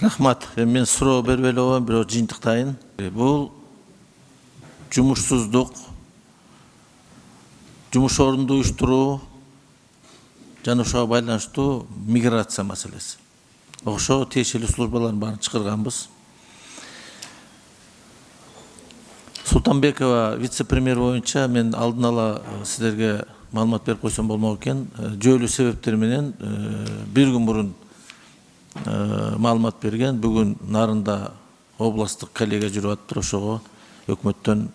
Рахмат. Мен суроо бербей эле бирок жыйынтыктайын. Бул жумушсуздук, жумуш орунду уюштуруу жана ошого байланыштуу миграция маселеси. Ошо тиешелүү службалардын баарын чыгарганбыз. Султанбекова вице-премьер боюнча мен алдын ала сиздерге маалымат берип койсом болмок экен. Жөөлүү себептер менен бир күн мурун маалымат берген. Бүгүн Нарында областтык коллега жүрүп атыптыр, ошого өкмөттөн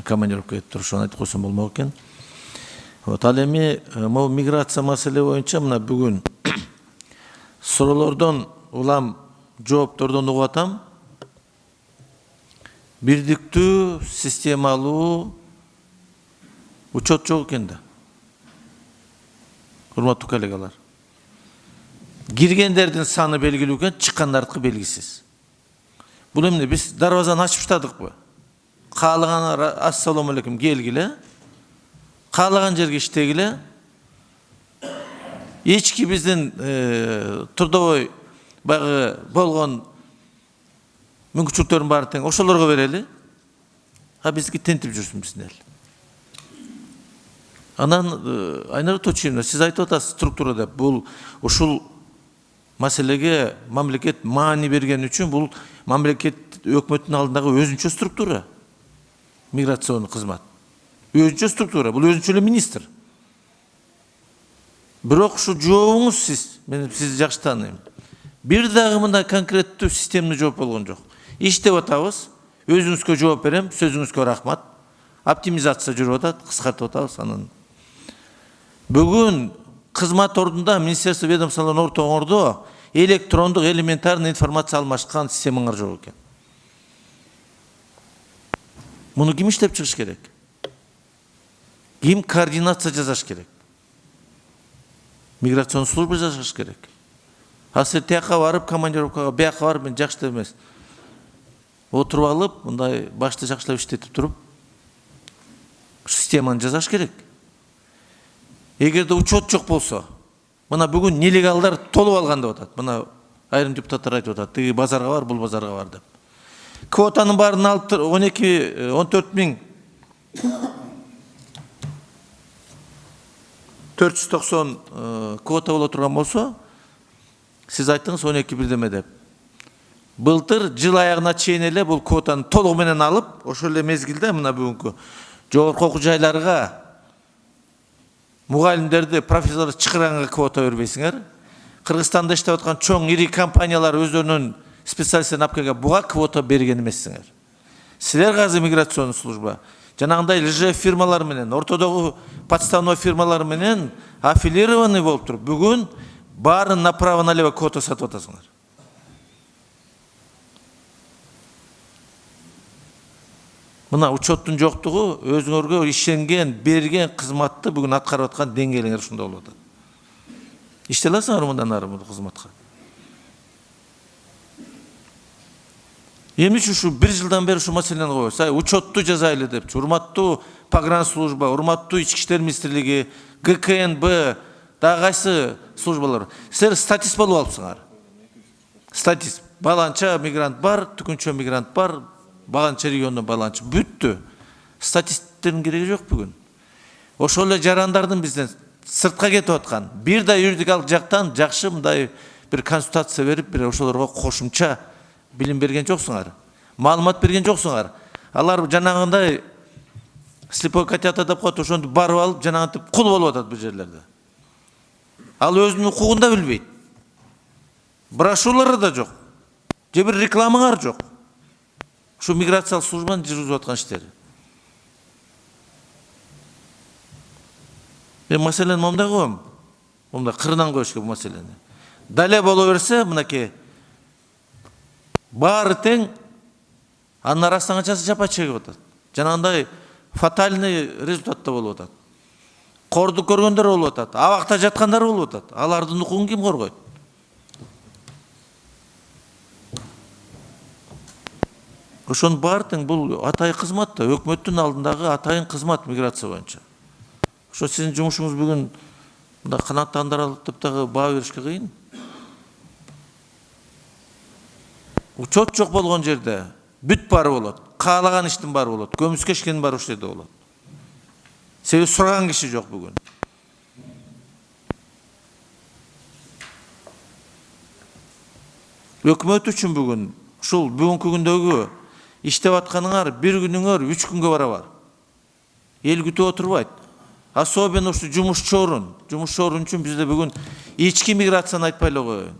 командировка кетиптир, ошону айтып койсом болмок экен. Ал эми могу миграция маселе боюнча мына бүгүн суроолордон улам жооптордон угуп атам. Бирдиктүү, системалуу учет жок экен да. Урматтуу коллегалар. Киргендердин саны белгилүү экен, чыккандардыкы белгисиз. Бул эмне, биз дарбазаны ачып таштадыкпы? Каалаган ассалому алейкум келгиле, каалаган жерге иштегиле. Эчки биздин трудовой баягы болгон мүмкүнчүлүктөрдүн баары тең ошолорго берели. А бизги тентип жүрсүн биздин эл. Анан Айнара Точиевна, сиз айтып атасыз структура деп. Бул ушул маселеге мамлекет маани берген үчүн бул мамлекет өкмөттүн алдындагы өзүнчө структура. Миграционный кызмат. Өзүнчө структура, бул өзүнчө эле министр. Бирок ушу жообуңуз сиз, мен сизди жакшы тааныйм. Бир дагы мындай конкреттүү системный жооп болгон жок. Иштеп атабыз, өзүңүзгө жооп берем, сөзүңүзгө рахмат. Оптимизация жүрүп атат, кыскартып атабыз анан. Бүгүн кызмат ордунда министерство ведомстволордун ортоңордо электрондук элементарный информация алмашкан системаңар жок экен. Муну ким иштеп чыгыш керек? Ким координация жасаш керек? Миграционный служба жасаш керек. А сиз тияка барып, командировкага бияка барып, мен жакшы эмес. Отуруп алып, мындай башты жакшылап иштетип туруп, системаны жасаш керек. Эгерде учет жок болсо, мына бүгүн нелегалдар толуп алган деп атат. Мына айрым депутаттар айтып атат, тиги базарга бар, бул базарга бар деп. Квотанын баарын алып 14 миң 490 квота боло турган болсо, сиз айттыңыз 12 бирдеме деп. Былтыр жыл аягына чейин эле бул квотаны толугу менен алып, ошол эле мезгилде мына бүгүнкү жогорку окуу жайларга мугалимдерди, профессорлорду чакырганга квота бербейсиңер. Кыргызстанда иштеп аткан чоң ири компаниялар өздөрүнүн специалисттерин алып келген буга квота берген эмессиңер. Силер азыр миграционный служба жанагындай ЛЖ фирмалар менен, ортодогу подставной фирмалар менен аффилированный болуп туруп, бүгүн баарын направо-налево квота сатып атасыңар. Мына учеттун жоктугу өзүңөргө ишенген, берген кызматты бүгүн аткарып аткан деңгээлиңер ушундай болуп атат. Иштей аласыңар мындан ары бул кызматка. Эмне үчүн ушу бир жылдан бери ушу маселени коебуз? Учетту жасайлы деп. Урматтуу погранслужба, урматтуу ички иштер министрлиги, ГКНБ, дагы кайсы службалар. Силер статист болуп алыпсыңар. Статист. Баланча мигрант бар, түкүнчө мигрант бар, баланча региондон баланча. Бүттү. Статисттердин кереги жок бүгүн. Ошол эле жарандардын бизден сыртка кетип аткан. Бир да юридикалык жактан жакшы мындай бир консультация берип, бир ошолорго кошумча билим берген жоксуңар. Маалымат берген жоксуңар. Алар жанагындай слепой котята деп коет, ошону барып алып, жанагынтип кул болуп атат бул жерлерде. Ал өзүнүн укугун да билбейт. Брошюралары да жок. Же бир рекламаңар жок. Ушу миграциялык службанын жүргүзүп аткан иштери. Мен маселени момундай коем. Момундай кырынан коюш керек бул маселени. Дале боло берсе, мынакей баары тең, анын арасынан канчасы жапа чегип атат. Жанагындай фатальный результатта болуп атат. Корду көргөндөр болуп атат, абакта жаткандар болуп атат. Алардын укугун ким коргойт? Ошонун баары тең бул атайын кызмат да, өкмөттүн алдындагы атайын кызмат миграция боюнча. Ошо сиздин жумушуңуз бүгүн мында канааттандырылып деп дагы баа беришке кыйын. Учет жок болгон жерде бүт бары болот. Каалаган иштин бары болот. Көмүскө ишкенин бары ошол жерде болот. Себеби сураган киши жок бүгүн. Өкмөт үчүн бүгүн ушул бүгүнкү күндөгү иштеп атканыңар бир күнүңөр 3 күнгө барабар. Эл күтүп отурбайт. Особенно ушу жумушчу орун үчүн бизде бүгүн ички миграцияны айтпай эле коеюн.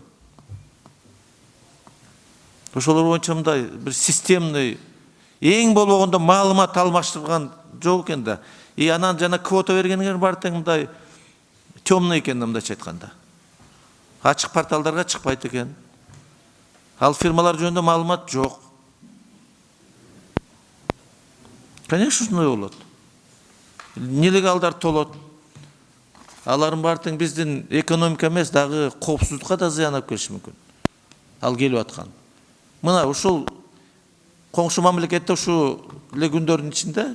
Ошолор боюнча мындай бир системный эң болбогондо маалымат алмаштырган жок экен да. Анан жана квота бергениңер баары тең мындай темный экен да, мындайча айтканда. Ачык порталдарга чыкпайт экен. Ал фирмалар жөнүндө маалымат жок. Конечно, ушундай болот. Нелегалдар толот. Алардын баары тең биздин экономика эмес, дагы коопсуздукка да зыян алып келиши мүмкүн. Ал келип аткан. Мына ушул коңшу мамлекетте ушу эле күндөрдүн ичинде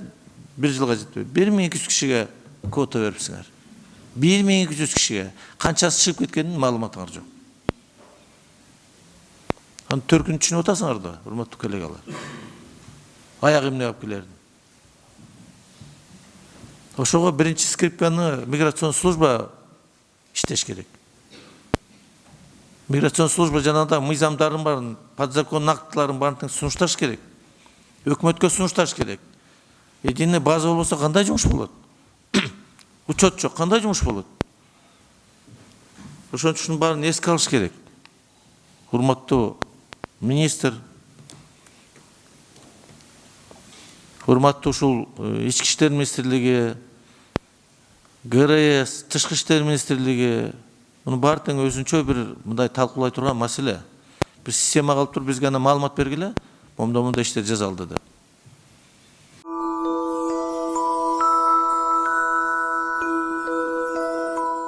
бир жылга жетпей 1200 кишиге квота берипсиңер. 1200 кишиге канчасы чыгып кеткенин маалыматыңар жок. Аны төркүн түшүнүп атасыңар да, урматтуу коллегалар. Аяк эмне алып келерин. Ошого биринчи скрипканы миграцион служба иштеш керек. Миграцион служба жанагындай мыйзамдарын барын, подзакон актыларын барын сунушташ керек. Өкмөткө сунушташ керек. Единый база болбосо кандай жумуш болот? Учет жок, кандай жумуш болот? Ошон үчүн баарын эске алыш керек. Урматтуу министр, урматтуу ушул ички иштер министрлиги, ГРС, тышкы иштер министрлиги, муну баары тең өзүнчө бир мындай талкуулай турган маселе. Бир система калып туруп бизге ана маалымат бергиле, момундай иштер жасалды деп.